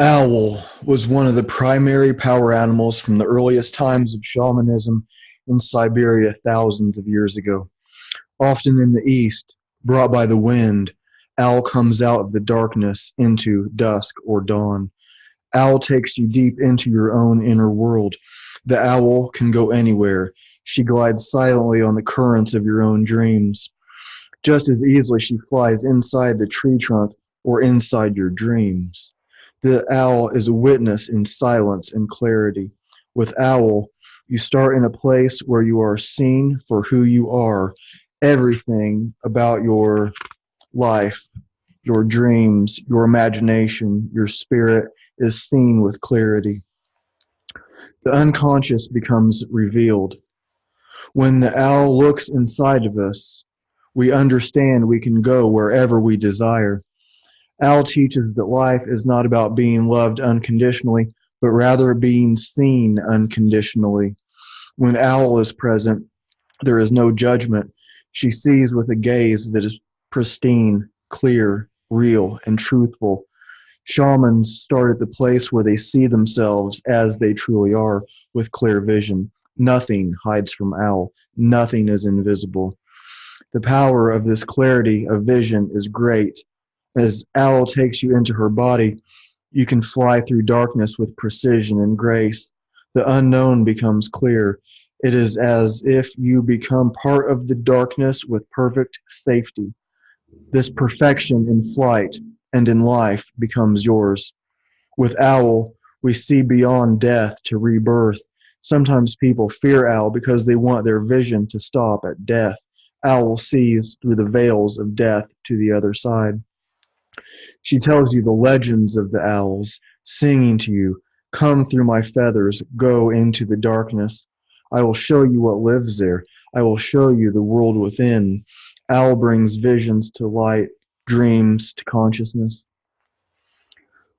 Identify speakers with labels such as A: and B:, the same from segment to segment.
A: Owl was one of the primary power animals from the earliest times of shamanism in Siberia thousands of years ago. Often in the east, brought by the wind, Owl comes out of the darkness into dusk or dawn. Owl takes you deep into your own inner world. The owl can go anywhere. She glides silently on the currents of your own dreams. Just as easily, she flies inside the tree trunk or inside your dreams. The owl is a witness in silence and clarity. With Owl, you start in a place where you are seen for who you are. Everything about your life, your dreams, your imagination, your spirit is seen with clarity. The unconscious becomes revealed. When the owl looks inside of us, we understand we can go wherever we desire. Owl teaches that life is not about being loved unconditionally, but rather being seen unconditionally. When Owl is present, there is no judgment. She sees with a gaze that is pristine, clear, real, and truthful. Shamans start at the place where they see themselves as they truly are, with clear vision. Nothing hides from Owl. Nothing is invisible. The power of this clarity of vision is great. As Owl takes you into her body, you can fly through darkness with precision and grace. The unknown becomes clear. It is as if you become part of the darkness with perfect safety. This perfection in flight and in life becomes yours. With Owl, we see beyond death to rebirth. Sometimes people fear Owl because they want their vision to stop at death. Owl sees through the veils of death to the other side. She tells you the legends of the owls, singing to you, "Come through my feathers, go into the darkness. I will show you what lives there. I will show you the world within." Owl brings visions to light, dreams to consciousness.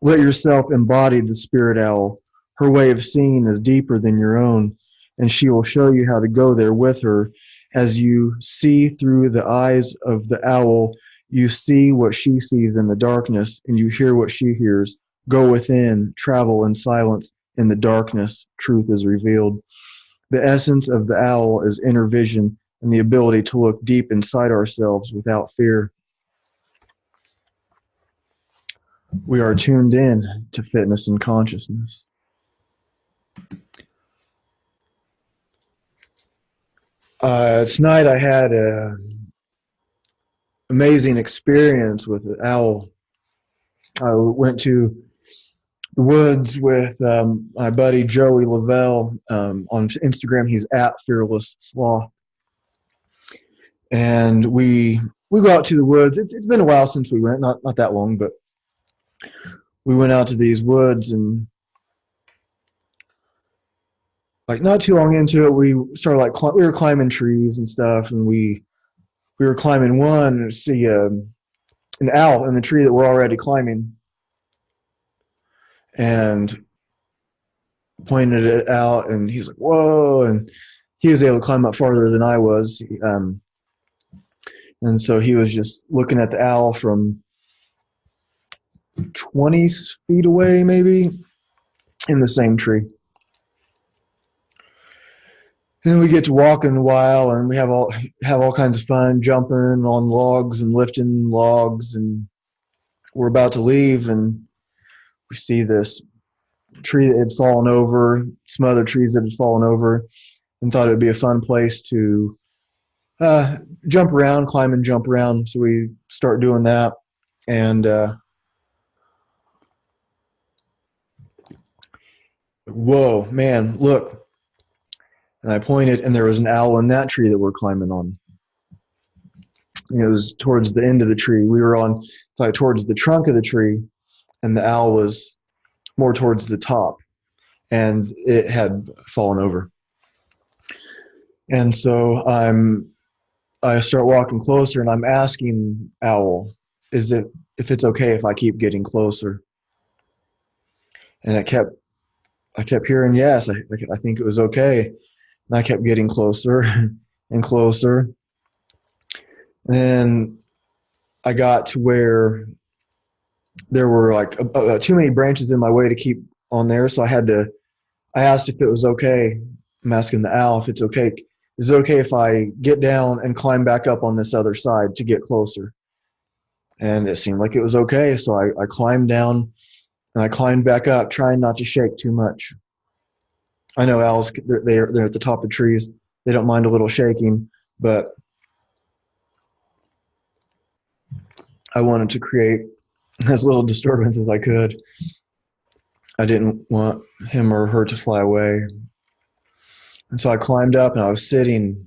A: Let yourself embody the spirit owl. Her way of seeing is deeper than your own, and she will show you how to go there with her. As you see through the eyes of the owl, you see what she sees in the darkness, and you hear what she hears. Go within, travel in silence. In the darkness, truth is revealed. The essence of the owl is inner vision and the ability to look deep inside ourselves without fear. We are tuned in to fitness and consciousness. Tonight I had an amazing experience with the owl. I went to the woods with my buddy Joey Lavelle. On Instagram, he's at Fearless Sloth. And we go out to the woods. It's been a while since we went, not that long, but we went out to these woods, and like not too long into it, we started we were climbing trees and stuff, and we were climbing one and see an owl in the tree that we're already climbing, and pointed it out, and he's like, "Whoa!" And he was able to climb up farther than I was, and so he was just looking at the owl from 20 feet away, maybe, in the same tree. And then we get to walking a while, and we have all kinds of fun, jumping on logs and lifting logs, and we're about to leave, and we see this tree that had fallen over, some other trees that had fallen over, and thought it would be a fun place to jump around, climb and jump around. So we start doing that, and whoa, man, look. And I pointed, and there was an owl in that tree that we're climbing on. And it was towards the end of the tree. We were towards the trunk of the tree, and the owl was more towards the top, and it had fallen over. And so I start walking closer, and I'm asking Owl, if it's okay if I keep getting closer? And I kept hearing yes. I think it was okay. And I kept getting closer and closer. And I got to where there were like too many branches in my way to keep on there, so I asked if it was okay. I'm asking the owl if it's okay. Is it okay if I get down and climb back up on this other side to get closer? And it seemed like it was okay, so I climbed down and I climbed back up, trying not to shake too much. I know owls, they're at the top of trees. They don't mind a little shaking, but I wanted to create as little disturbance as I could. I didn't want him or her to fly away. And so I climbed up and I was sitting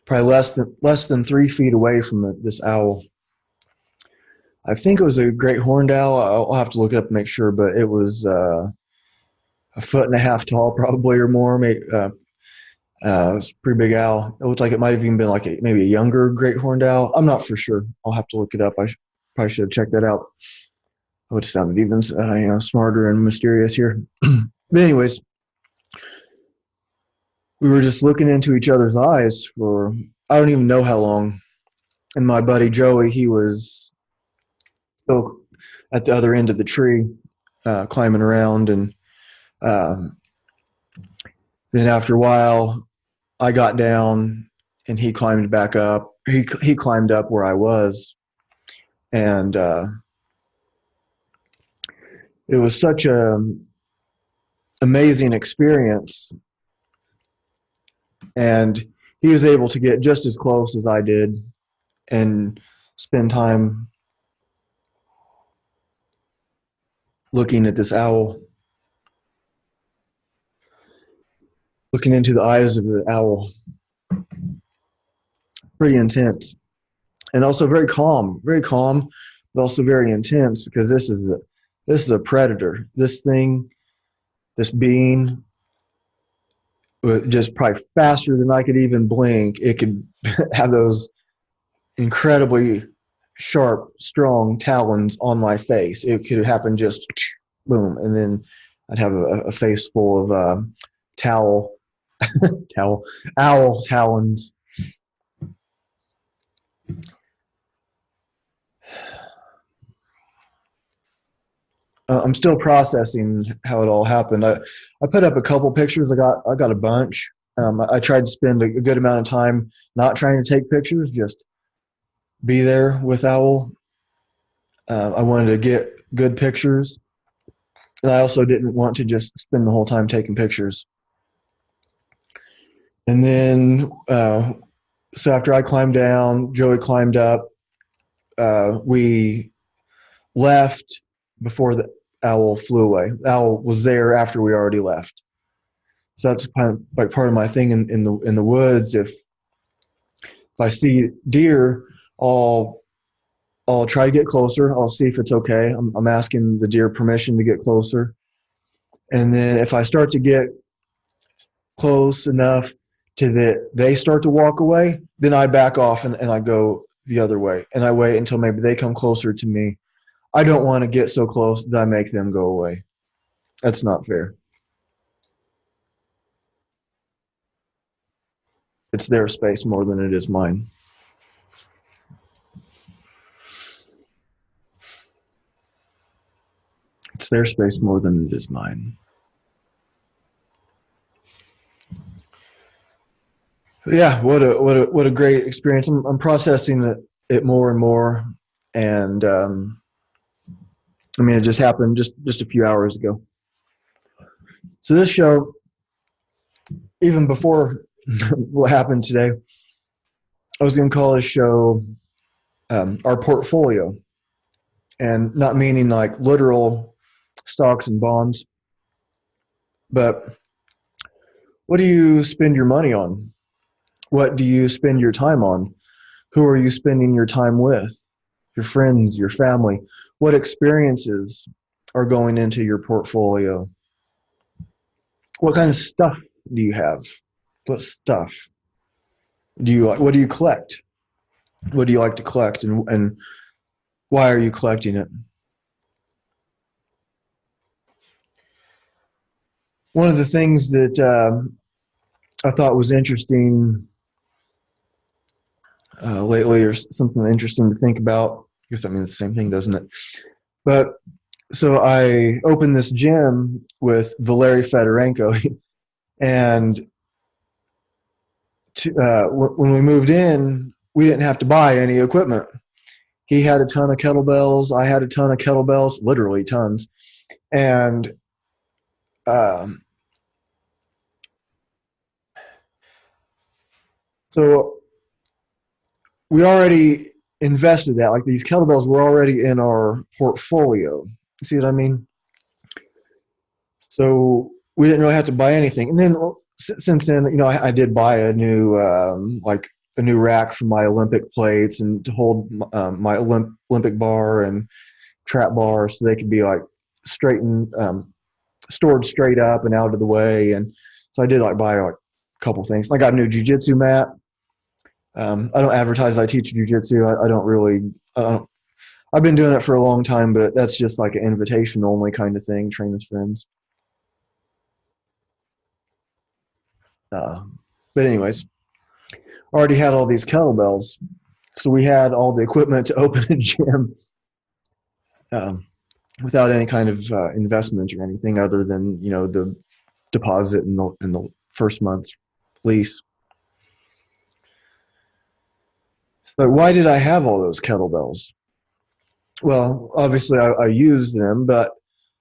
A: probably less than 3 feet away from this owl. I think it was a great horned owl. I'll have to look it up and make sure, but it was a foot and a half tall, probably, or more. Maybe, it was a pretty big owl. It looked like it might have even been like maybe a younger great horned owl. I'm not for sure. I'll have to look it up. Probably should have checked that out. Which sounded even smarter and mysterious here. But anyways, we were just looking into each other's eyes for I don't even know how long. And my buddy Joey, he was still at the other end of the tree, climbing around. And then after a while, I got down and he climbed back up. He climbed up where I was. And it was such an amazing experience. And he was able to get just as close as I did and spend time looking at this owl, looking into the eyes of the owl. Pretty intense. And also very calm, but also very intense, because this is a predator. This thing, this being, just probably faster than I could even blink. It could have those incredibly sharp, strong talons on my face. It could happen just boom, and then I'd have a face full of owl talons. I'm still processing how it all happened. I put up a couple pictures. I got a bunch. I tried to spend a good amount of time not trying to take pictures, just be there with Owl. I wanted to get good pictures, and I also didn't want to just spend the whole time taking pictures. And then, so after I climbed down, Joey climbed up. We left before the owl flew away. The owl was there after we already left. So that's kind of like part of my thing in the woods. If I see deer, I'll try to get closer. I'll see if it's okay. I'm asking the deer permission to get closer. And then if I start to get close enough to that they start to walk away, then I back off and I go the other way. And I wait until maybe they come closer to me. I don't want to get so close that I make them go away. That's not fair. It's their space more than it is mine. It's their space more than it is mine. Yeah, what a great experience. I'm processing it more and more, and I mean, it just happened just a few hours ago. So this show, even before what happened today, I was going to call this show our portfolio, and not meaning like literal stocks and bonds, but what do you spend your money on? What do you spend your time on? Who are you spending your time with? Your friends, your family? What experiences are going into your portfolio? What kind of stuff do you have? What stuff do you like? What do you collect? What do you like to collect, and why are you collecting it? One of the things that I thought was interesting lately, or something interesting to think about, guess that means the same thing, doesn't it? But so I opened this gym with Valery Fedorenko, and when we moved in, we didn't have to buy any equipment. He had a ton of kettlebells. I had a ton of kettlebells, literally tons. And um, so we already invested that. Like these kettlebells were already in our portfolio. See what I mean? So we didn't really have to buy anything. And then since then, I did buy a new like a new rack for my Olympic plates and to hold my Olympic bar and trap bar, so they could be like straightened, stored straight up and out of the way. And so I did like buy like a couple things. I got a new jujitsu mat. I don't advertise I teach jujitsu. I don't really. I've been doing it for a long time, but that's just like an invitation only kind of thing. Train with friends. Uh, but anyways, I already had all these kettlebells, so we had all the equipment to open a gym um, without any kind of investment or anything other than the deposit in the first month's lease. But why did I have all those kettlebells? Well, obviously I use them, but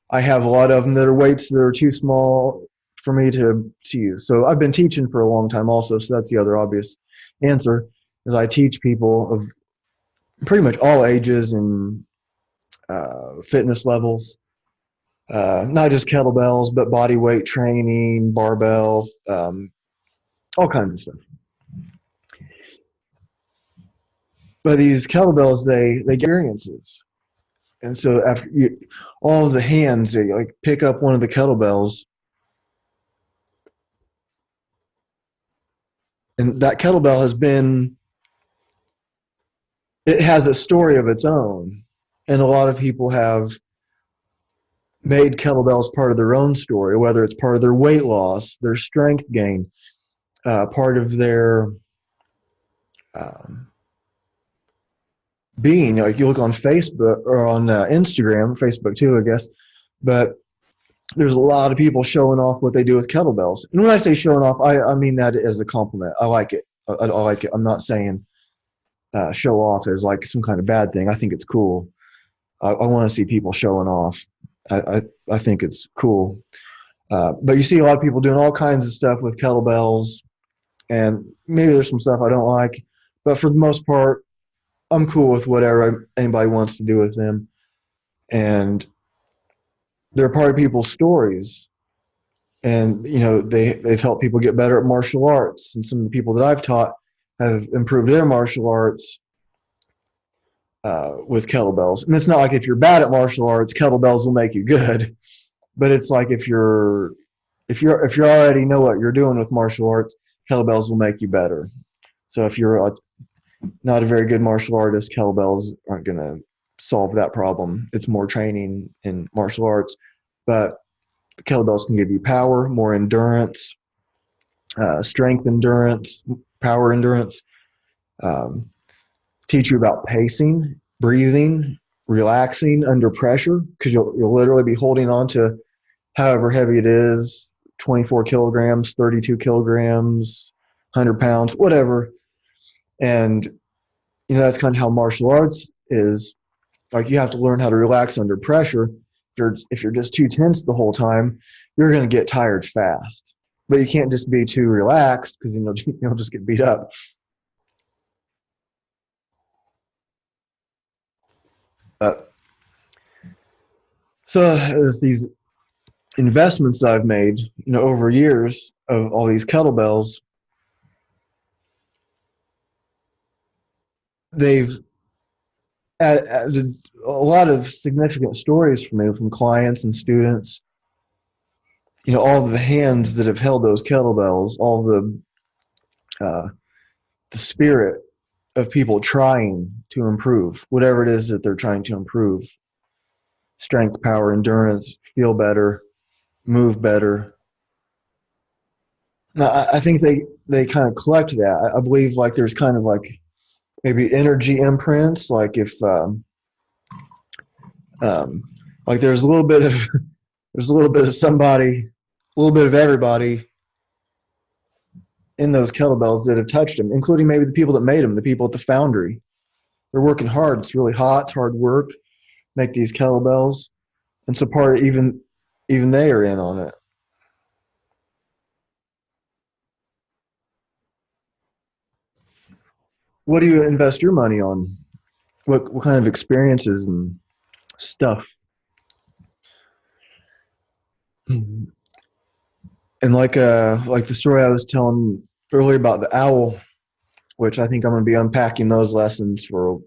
A: I have a lot of them that are weights that are too small for me to use. So I've been teaching for a long time also, so that's the other obvious answer, is I teach people of pretty much all ages and fitness levels, not just kettlebells, but body weight training, barbell, all kinds of stuff. But these kettlebells, they get experiences. And so after all of the hands, they like pick up one of the kettlebells, and that kettlebell it has a story of its own. And a lot of people have made kettlebells part of their own story, whether it's part of their weight loss, their strength gain, part of their um, being. Like you look on Facebook or on Instagram, Facebook too, I guess, but there's a lot of people showing off what they do with kettlebells. And when I say showing off, I mean that as a compliment. I like it. I like it. I'm not saying show off as like some kind of bad thing. I think it's cool. I want to see people showing off. I think it's cool. But you see a lot of people doing all kinds of stuff with kettlebells, and maybe there's some stuff I don't like. But for the most part, I'm cool with whatever anybody wants to do with them. And they're part of people's stories. And, they've helped people get better at martial arts. And some of the people that I've taught have improved their martial arts with kettlebells. And it's not like if you're bad at martial arts, kettlebells will make you good. But it's like if you already know what you're doing with martial arts, kettlebells will make you better. So if you're not a very good martial artist, kettlebells aren't going to solve that problem. It's more training in martial arts, but the kettlebells can give you power, more endurance, strength endurance, power endurance, teach you about pacing, breathing, relaxing under pressure, because you'll literally be holding on to however heavy it is, 24 kilograms, 32 kilograms, 100 pounds, whatever. And, that's kind of how martial arts is. Like you have to learn how to relax under pressure. If you're just too tense the whole time, you're going to get tired fast. But you can't just be too relaxed because you'll just get beat up. So there's these investments that I've made, over years of all these kettlebells. They've added a lot of significant stories for me from clients and students. All of the hands that have held those kettlebells, all the spirit of people trying to improve, whatever it is that they're trying to improve. Strength, power, endurance, feel better, move better. Now, I think they kind of collect that. I believe like there's kind of like maybe energy imprints. Like if Um, like there's a little bit of there's a little bit of somebody, a little bit of everybody in those kettlebells that have touched them, including maybe the people that made them, the people at the foundry. They're working hard. It's really hot. It's hard work. Make these kettlebells, and so part of even they are in on it. What do you invest your money on? What kind of experiences and stuff? And like the story I was telling earlier about the owl, which I think I'm going to be unpacking those lessons for.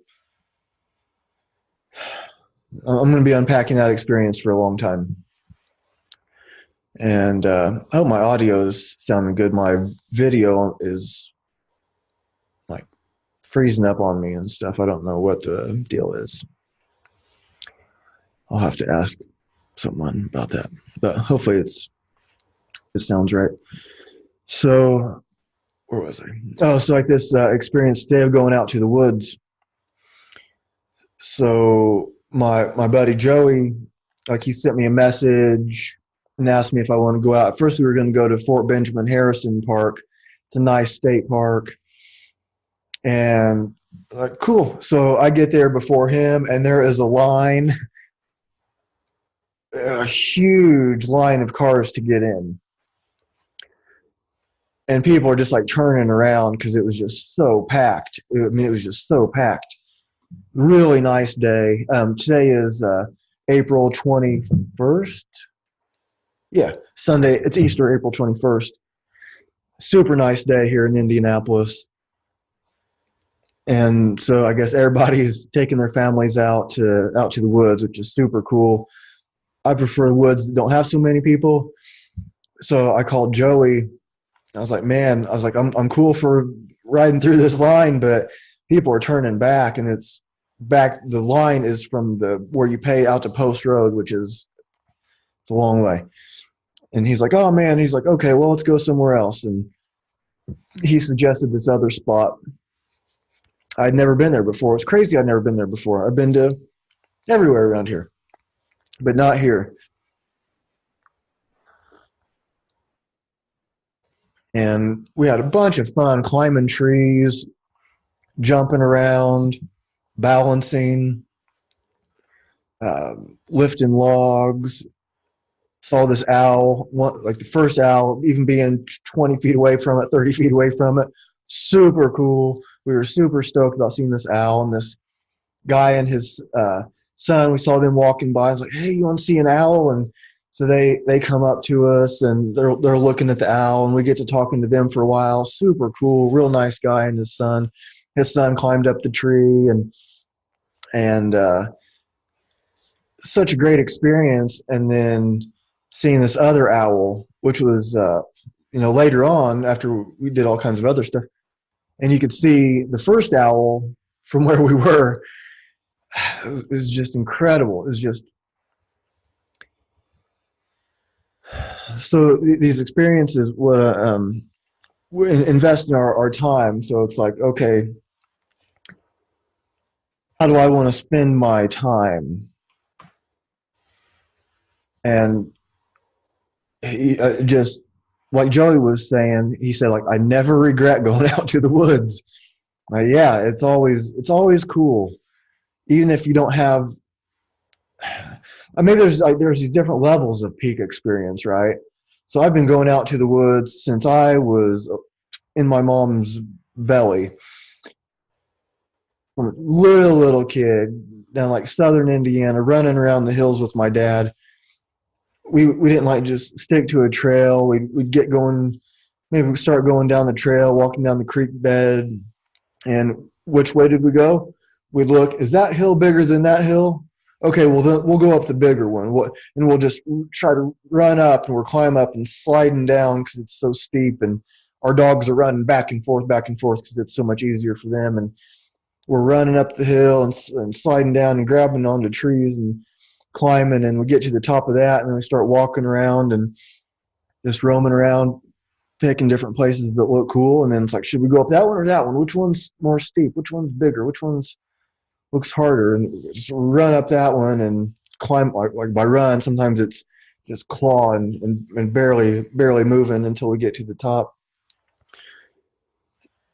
A: I'm going to be unpacking that experience for a long time. And I hope my audio is sounding good. My video is like freezing up on me and stuff. I don't know what the deal is. I'll have to ask someone about that. But hopefully it sounds right. So where was I? Oh, so like this experience today of going out to the woods. So my buddy Joey, like he sent me a message and asked me if I want to go out. At first, we were going to go to Fort Benjamin Harrison Park. It's a nice state park, and like cool. So I get there before him, and there is a line, a huge line of cars to get in, and people are just like turning around because it was just so packed. I mean, it was just so packed. Really nice day. Today is April 21st. Yeah, Sunday. It's Easter, April 21st. Super nice day here in Indianapolis. And so I guess everybody's taking their families out to the woods, which is super cool. I prefer woods that don't have so many people. So I called Joey. I was like, man, I'm cool for riding through this line, but people are turning back, and it's back. The line is from the where you pay out to Post Road, which is it's a long way. And he's like, oh man, he's like, okay, well let's go somewhere else. And he suggested this other spot. I'd never been there before. It's crazy. I'd never been there before. I've been to everywhere around here, but not here. And we had a bunch of fun climbing trees, jumping around, balancing, lifting logs. Saw this owl, like the first owl, even being 20 feet away from it, 30 feet away from it. Super cool. We were super stoked about seeing this owl, and this guy and his son, we saw them walking by. I was like, hey, you want to see an owl? And so they come up to us, and they're looking at the owl, and we get to talking to them for a while. Super cool, real nice guy and his son. His son climbed up the tree, and such a great experience. And then seeing this other owl, which was later on after we did all kinds of other stuff, and you could see the first owl from where we were. It was just incredible. It was just so these experiences would invest in our time. So it's like, okay, how do I want to spend my time? And just like Joey was saying, he said, like, I never regret going out to the woods. Yeah, it's always cool, even if you don't have. I mean, there's these different levels of peak experience, right? So I've been going out to the woods since I was in my mom's belly, from a little kid down like southern Indiana, running around the hills with my dad. We didn't like just stick to a trail. We'd get going, maybe we start going down the trail, walking down the creek bed, and which way did we go? We'd look, is that hill bigger than that hill? Okay, well then we'll go up the bigger one. And we'll just try to run up, and we're climbing up and sliding down because it's so steep, and our dogs are running back and forth because it's so much easier for them. And we're running up the hill and sliding down and grabbing onto trees and climbing, and we get to the top of that, and then we start walking around and just roaming around, picking different places that look cool. And then it's like, should we go up that one or that one? Which one's more steep? Which one's bigger? Which one's looks harder? And just run up that one, and climb, like by run, sometimes it's just claw and barely moving until we get to the top.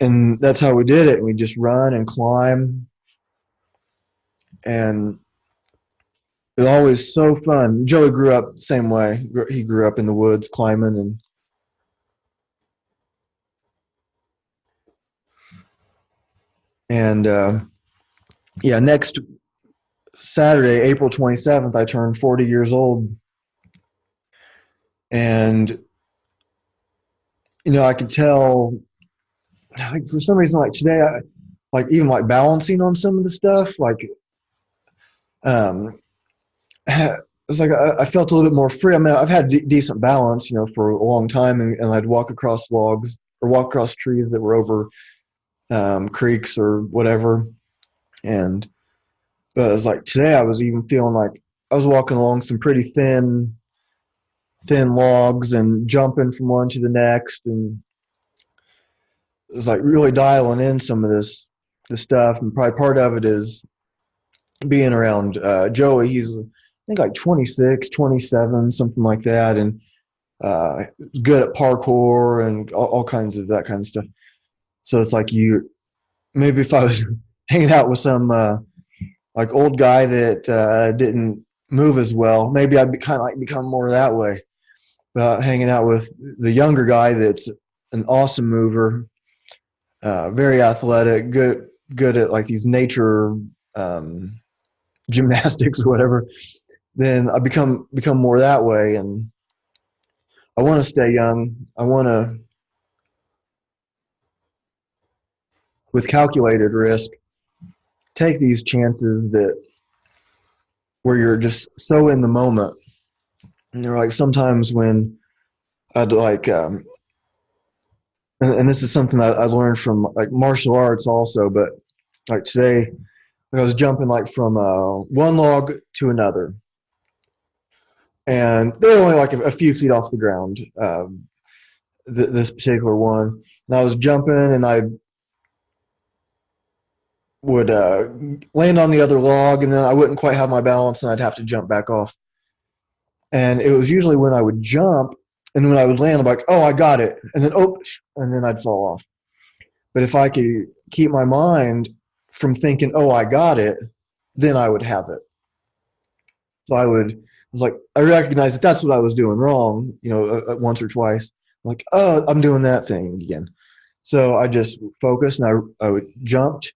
A: And that's how we did it. We just run and climb, and it was always so fun. Joey grew up the same way. He grew up in the woods climbing, and yeah, next Saturday, April 27th, I turned 40 years old, and I could tell, like, for some reason, like today, like even like balancing on some of the stuff, like um, it's like I felt a little bit more free. I mean, I've had decent balance, for a long time, and I'd walk across logs or walk across trees that were over creeks or whatever. And but it was like today, I was even feeling like I was walking along some pretty thin logs and jumping from one to the next, and it was like really dialing in some of this stuff. And probably part of it is being around Joey. He's I think like 26, 27, something like that, and good at parkour and all kinds of that kind of stuff. So it's like maybe if I was hanging out with some like old guy that didn't move as well, maybe I'd be kind of like become more that way. But hanging out with the younger guy that's an awesome mover, very athletic, good at like these nature um, gymnastics or whatever, then I become more that way. And I want to stay young. I want to, with calculated risk, take these chances that where you're just so in the moment. And they're like sometimes when I'd like, and this is something I learned from like martial arts also, but like today, I was jumping like from one log to another, and they were only like a few feet off the ground. This particular one, and I was jumping, and I would land on the other log, and then I wouldn't quite have my balance, and I'd have to jump back off. And it was usually when I would jump, and when I would land, I'm like, "Oh, I got it," and then and then I'd fall off. But if I could keep my mind from thinking, "Oh, I got it," then I would have it. So I was like, I recognized that that's what I was doing wrong, once or twice. I'm like, oh, I'm doing that thing again. So I just focused, and I would jumped,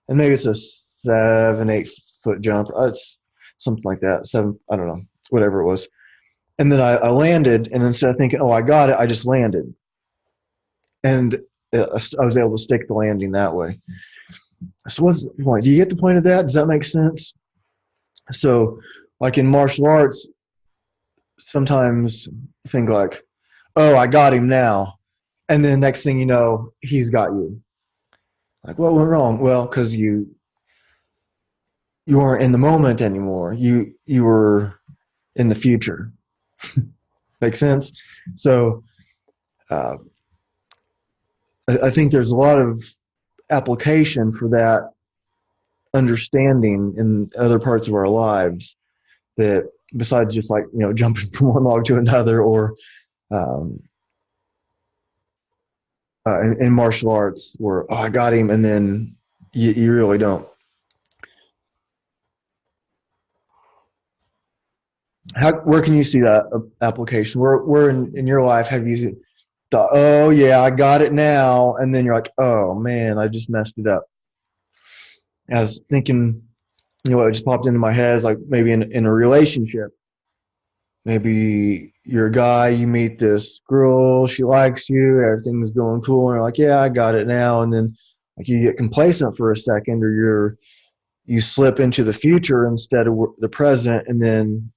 A: and maybe it's a 7, 8 foot jump. It's something like that. Seven, I don't know, whatever it was. And then I landed, and instead of thinking, oh, I got it, I just landed. And I was able to stick the landing that way. So what's the point? Do you get the point of that? Does that make sense? So, like in martial arts, sometimes think like, oh, I got him now. And then next thing you know, he's got you. Like, what went wrong? Well, because you weren't in the moment anymore. You were in the future. Make sense? So uh, I think there's a lot of application for that understanding in other parts of our lives, that besides just like jumping from one log to another, or um, in martial arts where, oh, I got him, and then you really don't. Where can you see that application? Where in your life have you thought, oh yeah, I got it now, and then you're like, oh man, I just messed it up. I was thinking, what just popped into my head is like maybe in a relationship. Maybe you're a guy, you meet this girl, she likes you, everything's going cool, and you're like, yeah, I got it now. And then like you get complacent for a second, or you slip into the future instead of the present, and then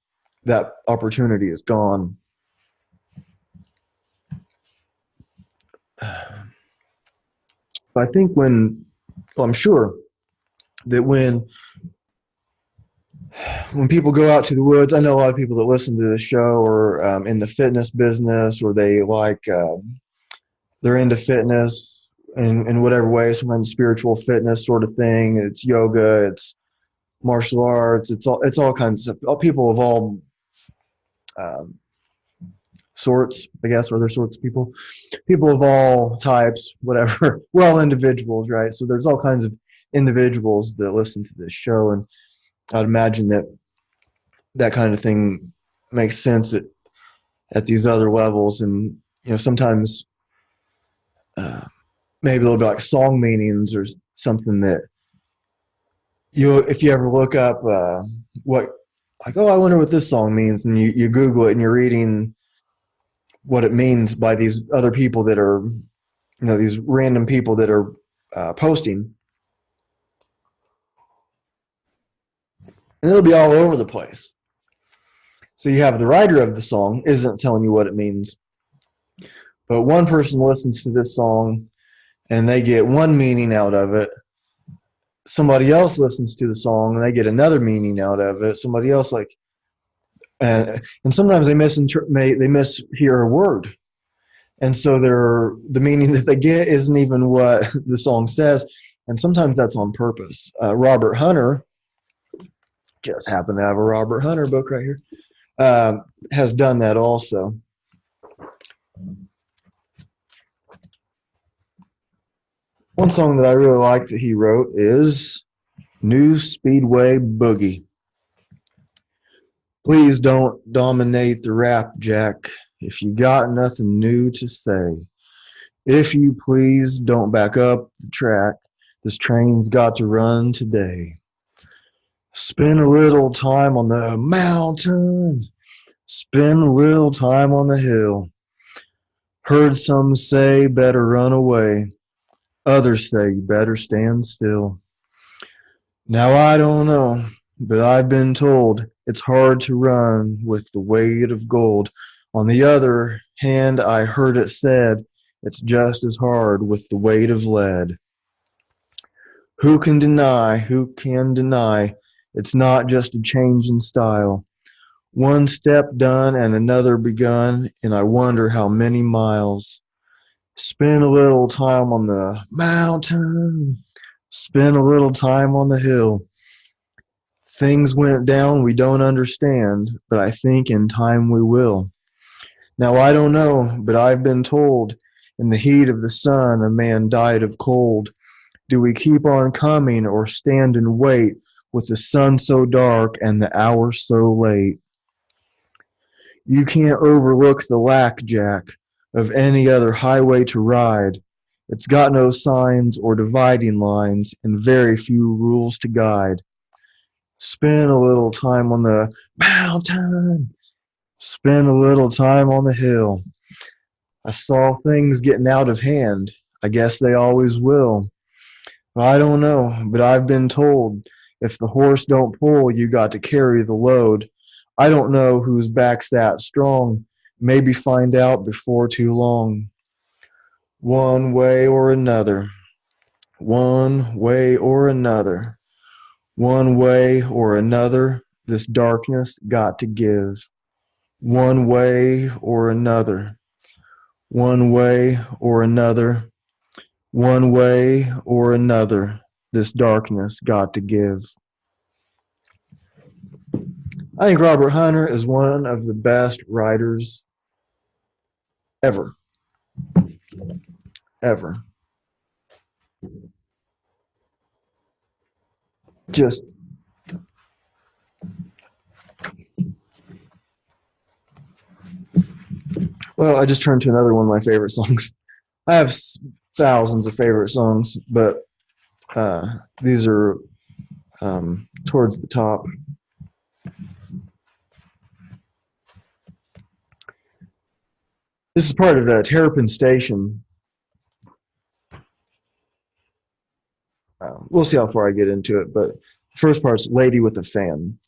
A: that opportunity is gone. But I think I'm sure that when people go out to the woods, I know a lot of people that listen to the show or in the fitness business, or they like they're into fitness in whatever way, sometimes spiritual fitness sort of thing. It's yoga, it's martial arts. It's all kinds of stuff. People of all um, sorts, I guess, or other sorts of people of all types, whatever. We're all individuals, right? So there's all kinds of individuals that listen to this show, and I'd imagine that that kind of thing makes sense at these other levels. And sometimes maybe a little bit like song meanings or something that if you ever look up what, like, oh, I wonder what this song means, and you Google it and you're reading what it means by these other people that are, these random people that are posting, and it'll be all over the place. So you have the writer of the song isn't telling you what it means, but one person listens to this song and they get one meaning out of it. Somebody else listens to the song and they get another meaning out of it. Somebody else and sometimes they mishear a word, and so the meaning that they get isn't even what the song says, and sometimes that's on purpose. Robert Hunter, just happen to have a Robert Hunter book right here, has done that also. One song that I really like that he wrote is New Speedway Boogie. Please don't dominate the rap, Jack, if you got nothing new to say. If you please don't back up the track, this train's got to run today. Spend a little time on the mountain, spend a little time on the hill. Heard some say better run away, others say you better stand still. Now I don't know, but I've been told it's hard to run with the weight of gold. On the other hand, I heard it said it's just as hard with the weight of lead. Who can deny, it's not just a change in style. One step done and another begun, and I wonder how many miles. Spend a little time on the mountain, spend a little time on the hill. Things went down we don't understand, but I think in time we will. Now I don't know, but I've been told in the heat of the sun a man died of cold. Do we keep on coming or stand and wait with the sun so dark and the hour so late? You can't overlook the lack, Jack, of any other highway to ride. It's got no signs or dividing lines and very few rules to guide. Spend a little time on the mountain, spend a little time on the hill. I saw things getting out of hand. I guess they always will. I don't know, but I've been told if the horse don't pull, you got to carry the load. I don't know whose back's that strong. Maybe find out before too long. One way or another. One way or another. One way or another, this darkness got to give. One way or another. One way or another. One way or another, this darkness got to give. I think Robert Hunter is one of the best writers ever. Ever. Just well, I just turned to another one of my favorite songs. I have thousands of favorite songs, but these are towards the top. This is part of Terrapin Station. We'll see how far I get into it, but the first part's Lady with a Fan.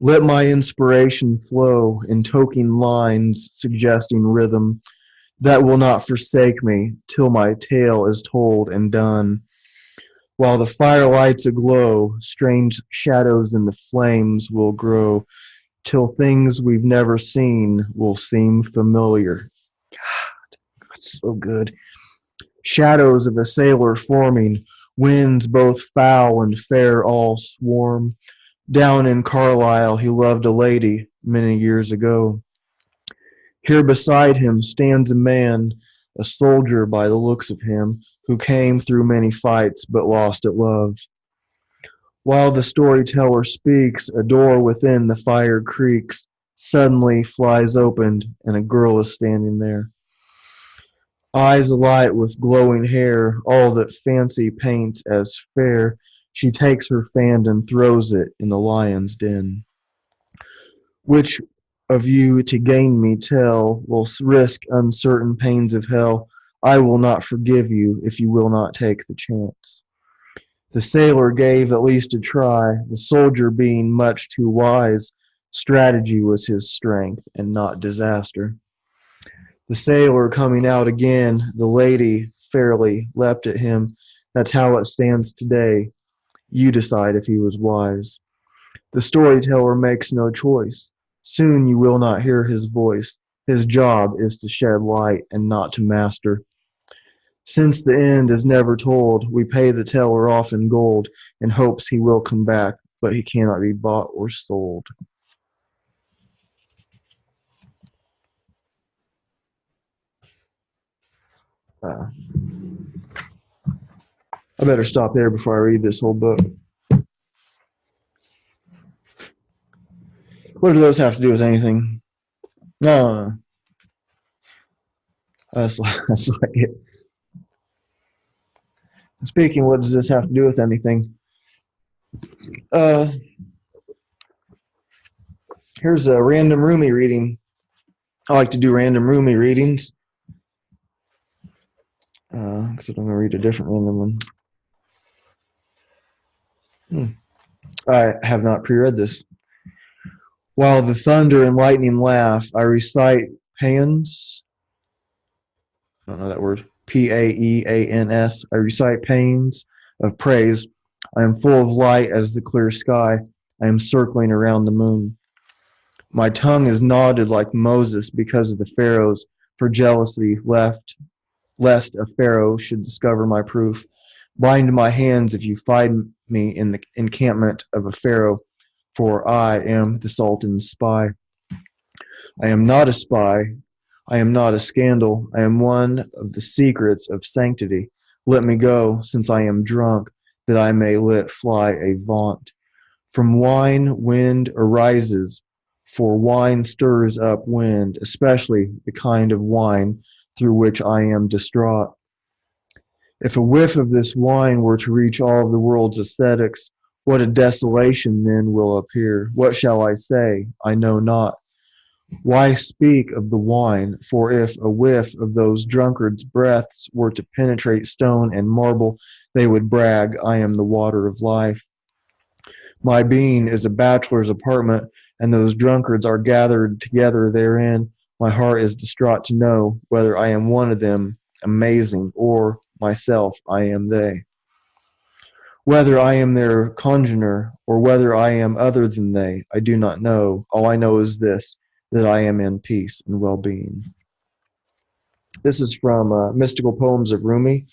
A: Let my inspiration flow in toking lines suggesting rhythm that will not forsake me till my tale is told and done. While the fire lights aglow, strange shadows in the flames will grow till things we've never seen will seem familiar. God, that's so good. Shadows of a sailor forming, Winds both foul and fair all swarm. Down in Carlisle he loved a lady many years ago. Here beside him stands a man, a soldier by the looks of him, who came through many fights but lost at love. While the storyteller speaks, a door within the fire creaks, suddenly flies open, and a girl is standing there. Eyes alight with glowing hair, all that fancy paints as fair, she takes her fan and throws it in the lion's den. Which of you to gain me tell will risk uncertain pains of hell? I will not forgive you if you will not take the chance. The sailor gave at least a try, the soldier being much too wise. Strategy was his strength and not disaster. The sailor coming out again, the lady fairly leapt at him. That's how it stands today. You decide if he was wise. The storyteller makes no choice. Soon you will not hear his voice. His job is to shed light and not to master. Since the end is never told, we pay the teller off in gold in hopes he will come back, but he cannot be bought or sold. I better stop there before I read this whole book. What do those have to do with anything? No. That's like it. Speaking, what does this have to do with anything? Here's a random Rumi reading. I like to do random Rumi readings. Except I'm going to read a different random one. I have not pre-read this. While the thunder and lightning laugh, I recite paeans. I don't know that word. Paeans. I recite paeans of praise. I am full of light as the clear sky. I am circling around the moon. My tongue is knotted like Moses because of the pharaohs, for jealousy lest a pharaoh should discover my proof. Bind my hands if you find me in the encampment of a pharaoh, for I am the sultan's spy. I am not a spy. I am not a scandal. I am one of the secrets of sanctity. Let me go, since I am drunk, that I may let fly a vaunt. From wine, wind arises, for wine stirs up wind, especially the kind of wine through which I am distraught. If a whiff of this wine were to reach all of the world's aesthetics, what a desolation then will appear. What shall I say? I know not. Why speak of the wine? For if a whiff of those drunkards' breaths were to penetrate stone and marble, they would brag, I am the water of life. My being is a bachelor's apartment, and those drunkards are gathered together therein. My heart is distraught to know whether I am one of them, amazing, or myself, I am they. Whether I am their congener, or whether I am other than they, I do not know. All I know is this, that I am in peace and well-being. This is from Mystical Poems of Rumi,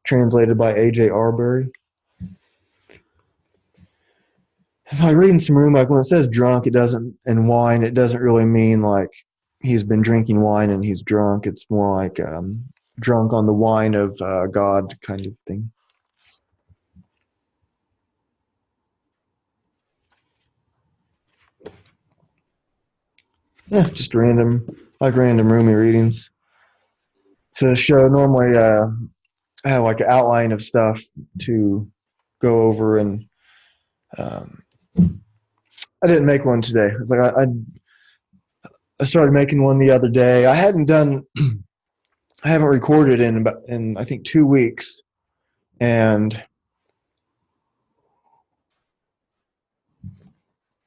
A: translated by A.J. Arbery. If I'm reading some Rumi, like when it says drunk, and wine, it doesn't really mean like he's been drinking wine and he's drunk. It's more like drunk on the wine of God kind of thing. Yeah, just random Rumi readings. To show, normally I have like an outline of stuff to go over, and I didn't make one today. It's like I started making one the other day. I haven't recorded in I think 2 weeks, and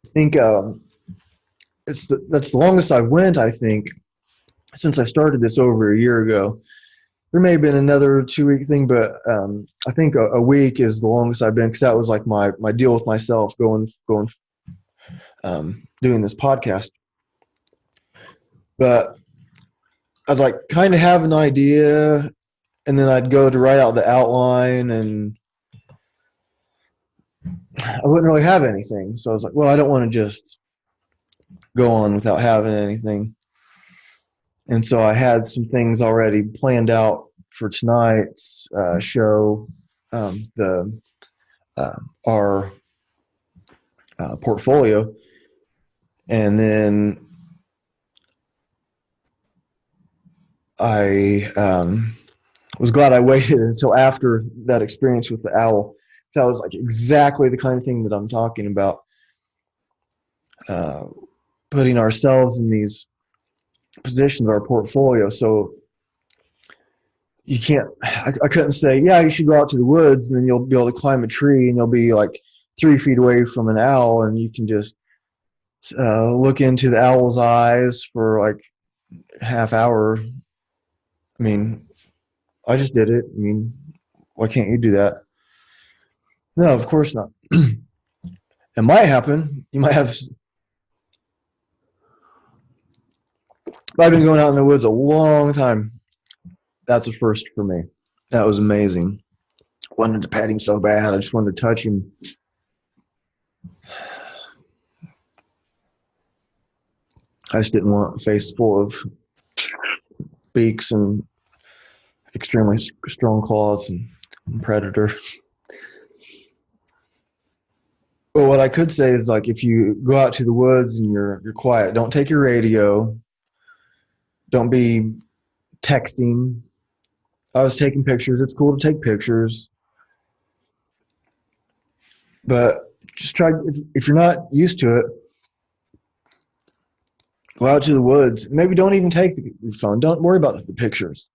A: I think that's the longest I went. I think since I started this over a year ago. There may have been another 2-week thing, but I think a week is the longest I've been, because that was like my deal with myself going doing this podcast. But I'd like kind of have an idea, and then I'd go to write out the outline, and I wouldn't really have anything. So I was like, well, I don't want to just go on without having anything. And so I had some things already planned out for tonight's show. The our portfolio, and then I was glad I waited until after that experience with the owl. So it was like exactly the kind of thing that I'm talking about. Uh, Putting ourselves in these positions, our portfolio. So you can't. I couldn't say, yeah, you should go out to the woods, and then you'll be able to climb a tree, and you'll be like 3 feet away from an owl, and you can just look into the owl's eyes for like half hour. I mean, I just did it. I mean, why can't you do that? No, of course not. It might happen. You might have. I've been going out in the woods a long time. That's a first for me. That was amazing. Wanted to pet him so bad. I just wanted to touch him. I just didn't want a face full of beaks and extremely strong claws and predator. But what I could say is, like, if you go out to the woods and you're quiet, don't take your radio. Don't be texting. I was taking pictures. It's cool to take pictures, but just try. If you're not used to it, go out to the woods. Maybe don't even take the phone. Don't worry about the pictures.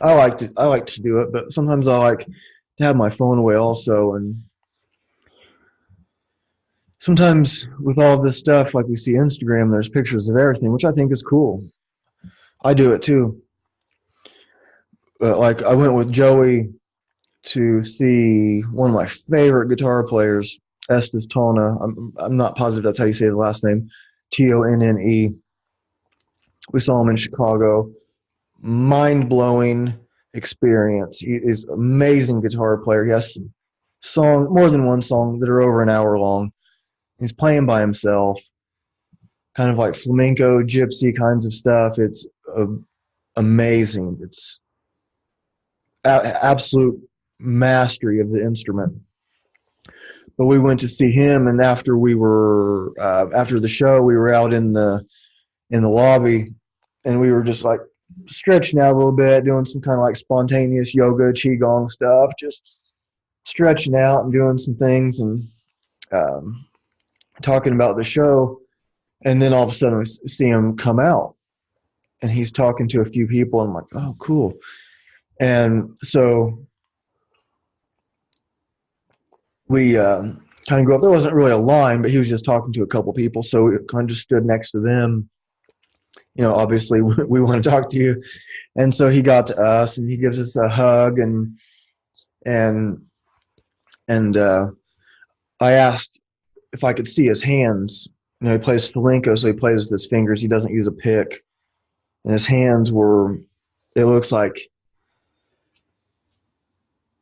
A: I like to do it, but sometimes I like to have my phone away also. And sometimes with all of this stuff, like we see Instagram, there's pictures of everything, which I think is cool. I do it too. But like I went with Joey to see one of my favorite guitar players, Estes Tonna. I'm not positive that's how you say the last name. Tonne. We saw him in Chicago. Mind blowing experience. He is an amazing guitar player. He has more than one song that are over an hour long. He's playing by himself, kind of like flamenco, gypsy kinds of stuff. It's amazing. It's absolute mastery of the instrument. But we went to see him, and after after the show, we were out in the lobby, and we were just like stretching out a little bit, doing some kind of like spontaneous yoga, qigong stuff, just stretching out and doing some things and talking about the show. And then all of a sudden, we see him come out, and he's talking to a few people, and I'm like, oh, cool. And so we kind of go up. There wasn't really a line, but he was just talking to a couple people. So we kind of just stood next to them. You know, obviously we want to talk to you. And so he got to us and he gives us a hug and I asked if I could see his hands. You know, he plays flamenco, so he plays with his fingers. He doesn't use a pick. And his hands it looks like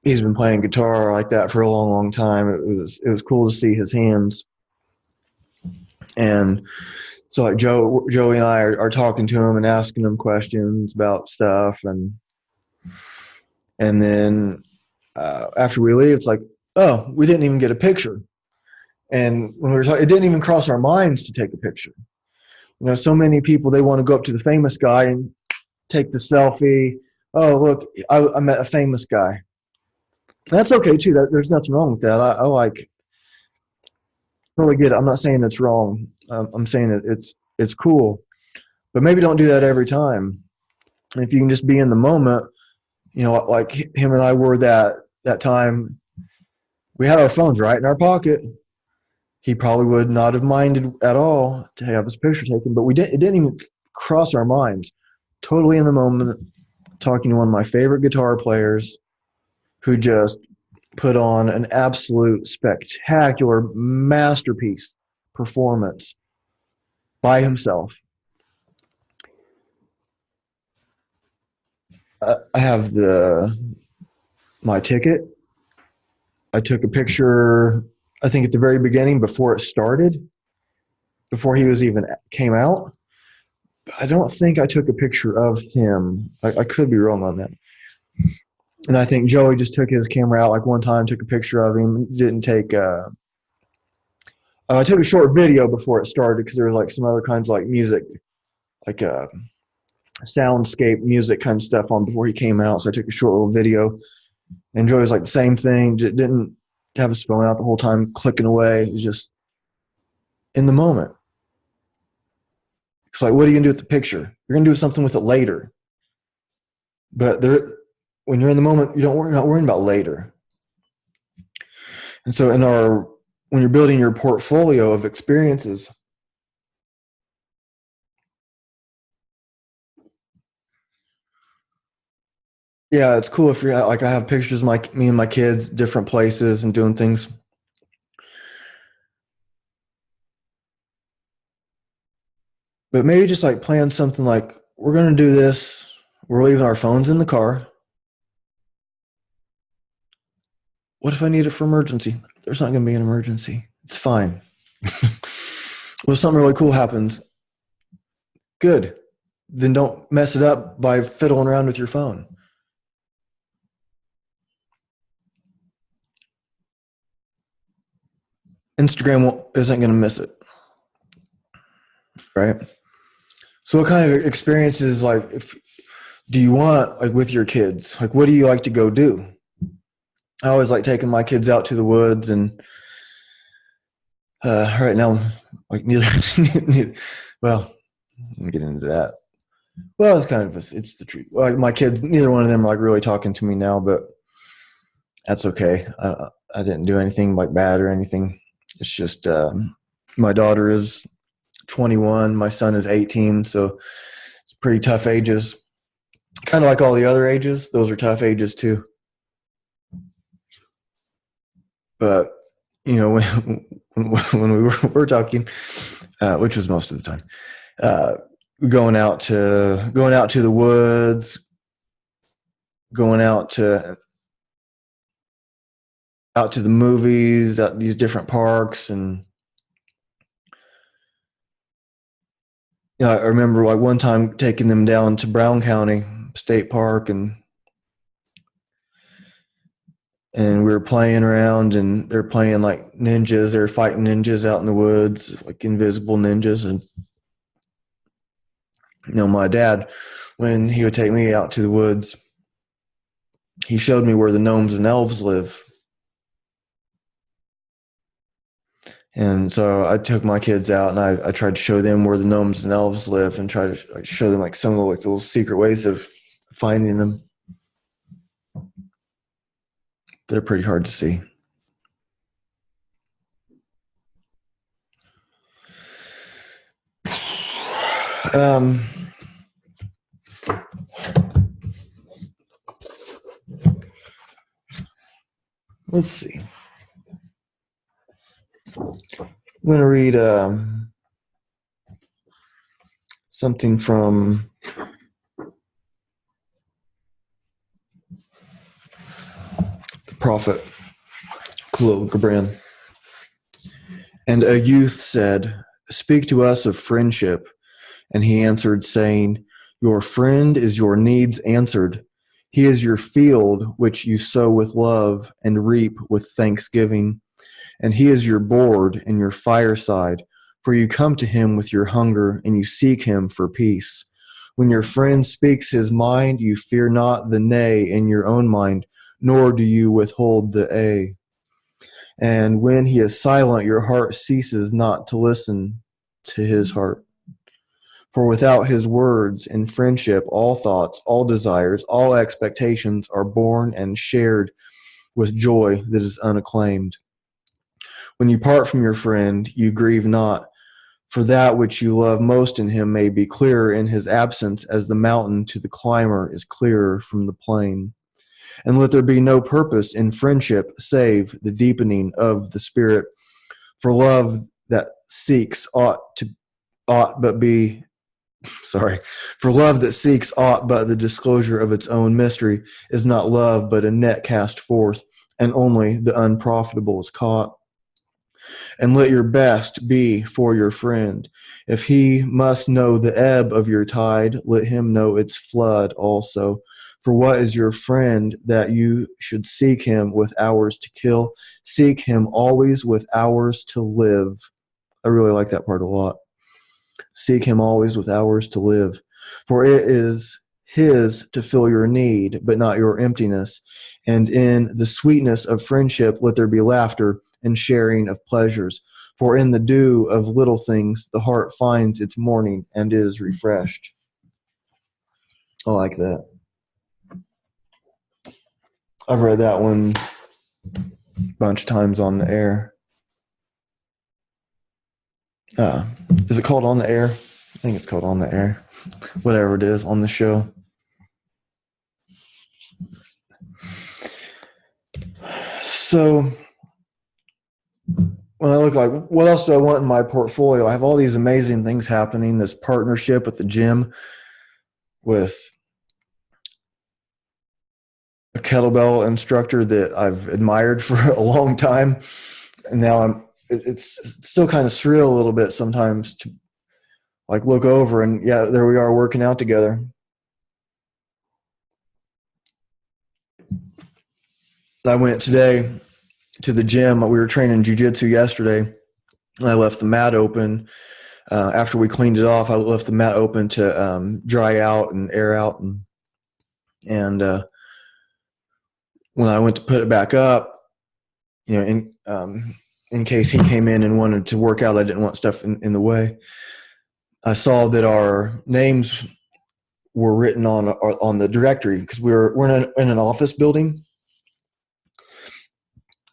A: he's been playing guitar like that for a long, long time. It was cool to see his hands. And so like Joey and I are talking to him and asking him questions about stuff, and then after we leave, it's like, oh, we didn't even get a picture. And when we were talking, it didn't even cross our minds to take a picture. You know, so many people, they want to go up to the famous guy and take the selfie. Oh, look, I met a famous guy. That's okay too. There's nothing wrong with that. I like totally get it. I'm not saying it's wrong. I'm saying it's cool, but maybe don't do that every time. And if you can just be in the moment, you know, like him and I were that time. We had our phones right in our pocket. He probably would not have minded at all to have his picture taken, but it didn't even cross our minds. Totally in the moment, talking to one of my favorite guitar players who just put on an absolute spectacular masterpiece performance by himself. I have my ticket. I took a picture I think at the very beginning, before it started, before he was even came out. I don't think I took a picture of him. I could be wrong on that. And I think Joey just took his camera out like one time, took a picture of him. Didn't take. I took a short video before it started because there was like some other kinds of like music, like soundscape music kind of stuff on before he came out. So I took a short little video. And Joey was like the same thing. Didn't have his phone out the whole time, clicking away. It was just in the moment. It's like, what are you gonna do with the picture? You're gonna do something with it later. But when you're in the moment, you're not worrying about later. And so when you're building your portfolio of experiences, yeah, it's cool if you're like, I have pictures of me and my kids, different places and doing things. But maybe just like plan something like, we're going to do this. We're leaving our phones in the car. What if I need it for emergency? There's not going to be an emergency. It's fine. Well, if something really cool happens, good. Then don't mess it up by fiddling around with your phone. Instagram isn't going to miss it, right? So what kind of experiences do you want like with your kids? Like, what do you like to go do? I always like taking my kids out to the woods, and right now, like neither well, let me get into that. Well, it's kind of it's the truth. Like my kids, neither one of them are like really talking to me now, but that's okay. I didn't do anything like bad or anything. It's just my daughter is 21, my son is 18, so it's pretty tough ages. Kind of like all the other ages, those are tough ages too. But you know, when we were talking, which was most of the time, going out to the woods, going out to the movies, at these different parks, and you know, I remember like one time taking them down to Brown County State Park, and we were playing around, and they're playing like ninjas. They're fighting ninjas out in the woods, like invisible ninjas. And you know, my dad, when he would take me out to the woods, he showed me where the gnomes and elves live. And so I took my kids out, and I tried to show them where the gnomes and elves live, and try to show them like some of the like little secret ways of finding them. They're pretty hard to see. Let's see. I'm going to read something from the prophet Khalil Gibran. And a youth said, "Speak to us of friendship." And he answered, saying, "Your friend is your needs answered. He is your field which you sow with love and reap with thanksgiving. And he is your board and your fireside, for you come to him with your hunger, and you seek him for peace. When your friend speaks his mind, you fear not the nay in your own mind, nor do you withhold the a. And when he is silent, your heart ceases not to listen to his heart. For without his words in friendship, all thoughts, all desires, all expectations are born and shared with joy that is unacclaimed. When you part from your friend, you grieve not, for that which you love most in him may be clearer in his absence, as the mountain to the climber is clearer from the plain. And let there be no purpose in friendship save the deepening of the spirit. For love that seeks ought but be for love that seeks aught but the disclosure of its own mystery is not love, but a net cast forth, and only the unprofitable is caught. and let your best be for your friend. If he must know the ebb of your tide, let him know its flood also. For what is your friend that you should seek him with hours to kill? Seek him always with hours to live. I really like that part a lot. Seek him always with hours to live. For it is his to fill your need, but not your emptiness. And in the sweetness of friendship, let there be laughter and sharing of pleasures. For in the dew of little things, the heart finds its morning and is refreshed. I like that. I've read that one a bunch of times on the air. Is it called On the Air? I think it's called On the Air. Whatever it is, on the show. So when I look like, what else do I want in my portfolio? I have all these amazing things happening. This partnership with the gym, with a kettlebell instructor that I've admired for a long time. And now it's still kind of surreal a little bit sometimes to like look over and yeah, there we are working out together. I went today to the gym. We were training jiu-jitsu yesterday, and I left the mat open. After we cleaned it off, I left the mat open to dry out and air out. And when I went to put it back up, you know, in case he came in and wanted to work out, I didn't want stuff in the way. I saw that our names were written on the directory because we're in an office building.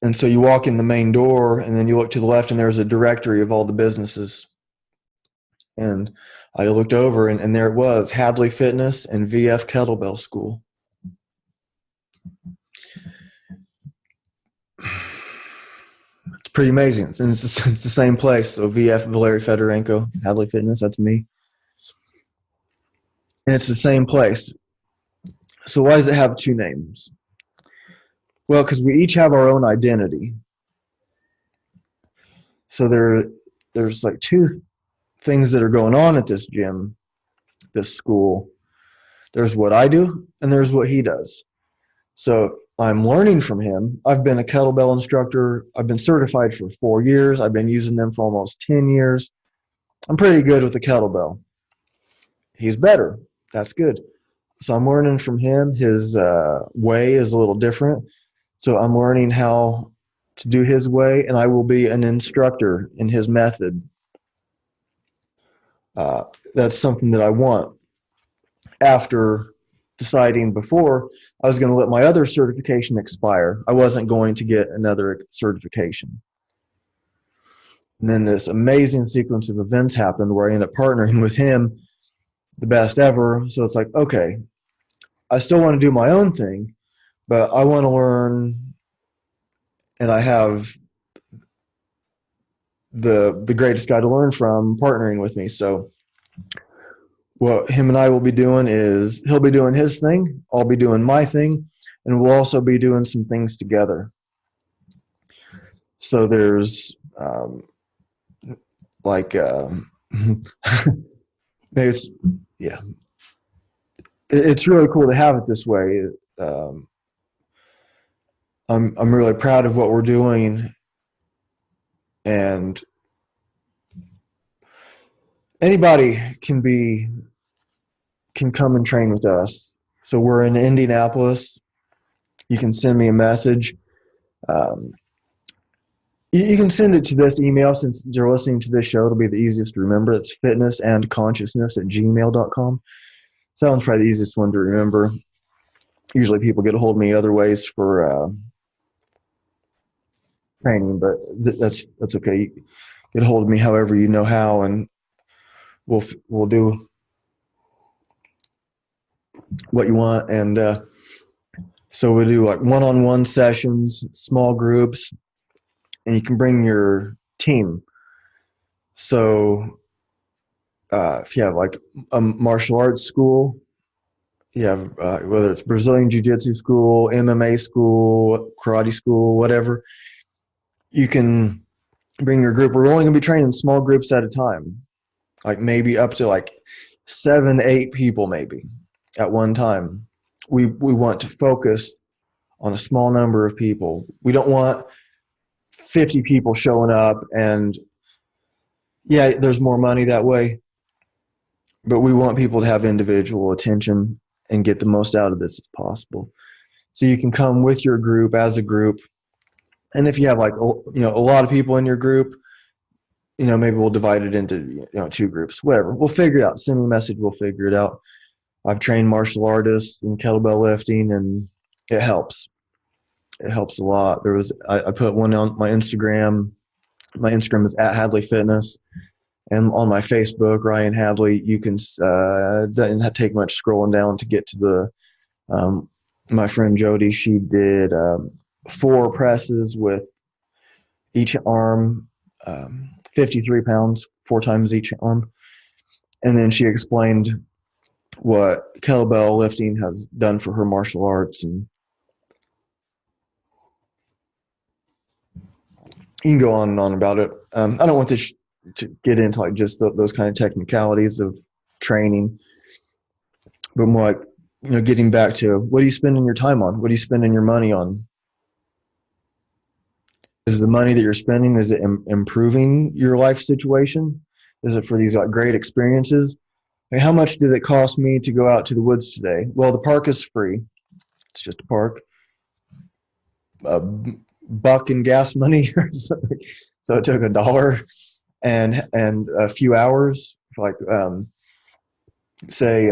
A: And so you walk in the main door and then you look to the left and there's a directory of all the businesses. And I looked over and there it was, Hadley Fitness and VF Kettlebell School. It's pretty amazing. And it's the same place. So VF, Valery Fedorenko, Hadley Fitness, that's me. And it's the same place. So why does it have two names? Well, because we each have our own identity. So there's like two things that are going on at this gym, this school. There's what I do and there's what he does. So I'm learning from him. I've been a kettlebell instructor. I've been certified for 4 years. I've been using them for almost 10 years. I'm pretty good with the kettlebell. He's better. That's good. So I'm learning from him. His way is a little different. So I'm learning how to do his way, and I will be an instructor in his method. That's something that I want. After deciding before, I was going to let my other certification expire. I wasn't going to get another certification. And then this amazing sequence of events happened where I ended up partnering with him, the best ever. So it's like, okay, I still want to do my own thing, but I want to learn, and I have the greatest guy to learn from partnering with me. So what him and I will be doing is he'll be doing his thing, I'll be doing my thing, and we'll also be doing some things together. So there's it's yeah, it's really cool to have it this way. I'm really proud of what we're doing, and anybody can come and train with us. So we're in Indianapolis. You can send me a message. You can send it to this email since you're listening to this show. It'll be the easiest to remember. It's fitnessandconsciousness@gmail.com. Sounds probably the easiest one to remember. Usually people get a hold of me other ways for training, but that's okay. You get a hold of me however you know how, and we'll do what you want. And so we do like one-on-one sessions, small groups, and you can bring your team. So if you have like a martial arts school, you have whether it's Brazilian Jiu-Jitsu school, MMA school, karate school, whatever, you can bring your group. We're only going to be training small groups at a time, like maybe up to like 7, 8 people, maybe at one time. We want to focus on a small number of people. We don't want 50 people showing up, and yeah, there's more money that way, but we want people to have individual attention and get the most out of this as possible. So you can come with your group as a group, and if you have like a lot of people in your group, maybe we'll divide it into 2 groups, whatever. We'll figure it out. Send me a message. We'll figure it out. I've trained martial artists in kettlebell lifting, and it helps. It helps a lot. I put one on my Instagram. My Instagram is at Hadley Fitness, and on my Facebook, Ryan Hadley. You can doesn't take much scrolling down to get to the. My friend Jody, she did 4 presses with each arm, 53 pounds, 4 times each arm, and then she explained what kettlebell lifting has done for her martial arts, and you can go on and on about it. I don't want this to get into like just those kind of technicalities of training, but more like, getting back to what are you spending your time on? What are you spending your money on? Is the money that you're spending, is it improving your life situation? Is it for these like great experiences? Like, how much did it cost me to go out to the woods today? Well, the park is free. It's just a park. Buck in gas money. So it took $1 and a few hours. Like say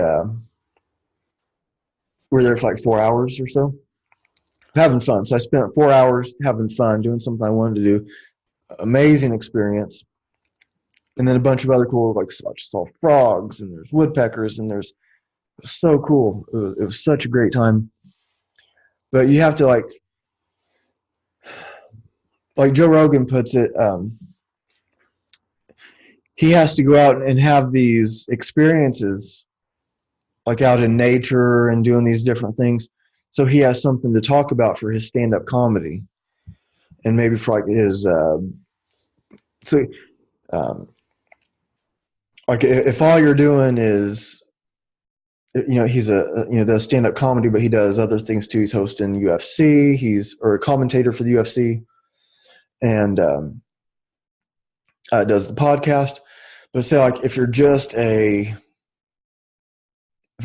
A: we're there for like 4 hours or so, having fun. So I spent 4 hours having fun, doing something I wanted to do. Amazing experience. And then a bunch of other cool, like I saw frogs, and there's woodpeckers, and there's so cool. It was such a great time. But you have to like Joe Rogan puts it, he has to go out and have these experiences like out in nature and doing these different things, so he has something to talk about for his stand-up comedy, and maybe for like his so like if all you're doing is he's does stand-up comedy, but he does other things too. He's hosting UFC, he's or a commentator for the UFC, and does the podcast. But say like if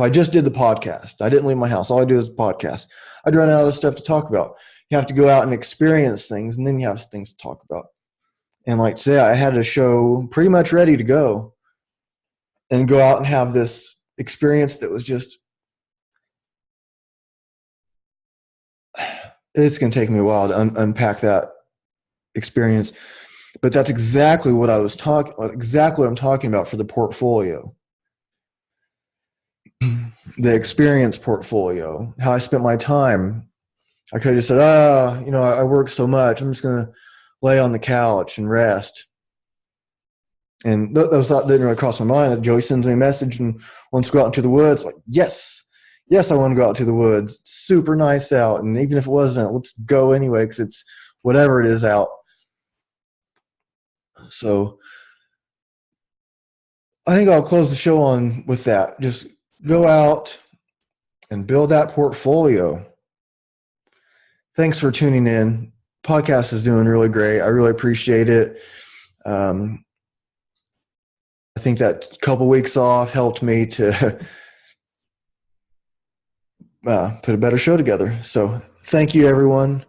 A: I just did the podcast, I didn't leave my house, all I do is the podcast, I'd run out of stuff to talk about. You have to go out and experience things, and then you have things to talk about. And like today, I had a show pretty much ready to go, and go out and have this experience that was just, it's going to take me a while to unpack that experience. But that's exactly what I'm talking about for the portfolio. The experience portfolio, how I spent my time. I could have said, I work so much, I'm just going to lay on the couch and rest. And those thoughts didn't really cross my mind. Joey sends me a message and wants to go out into the woods. Like, yes, I want to go out to the woods. It's super nice out. And even if it wasn't, let's go anyway, because it's whatever it is out. So I think I'll close the show on with that. Just go out and build that portfolio. Thanks for tuning in. Podcast is doing really great. I really appreciate it. I think that couple weeks off helped me to put a better show together. So thank you, everyone.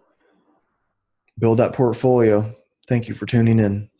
A: Build that portfolio. Thank you for tuning in.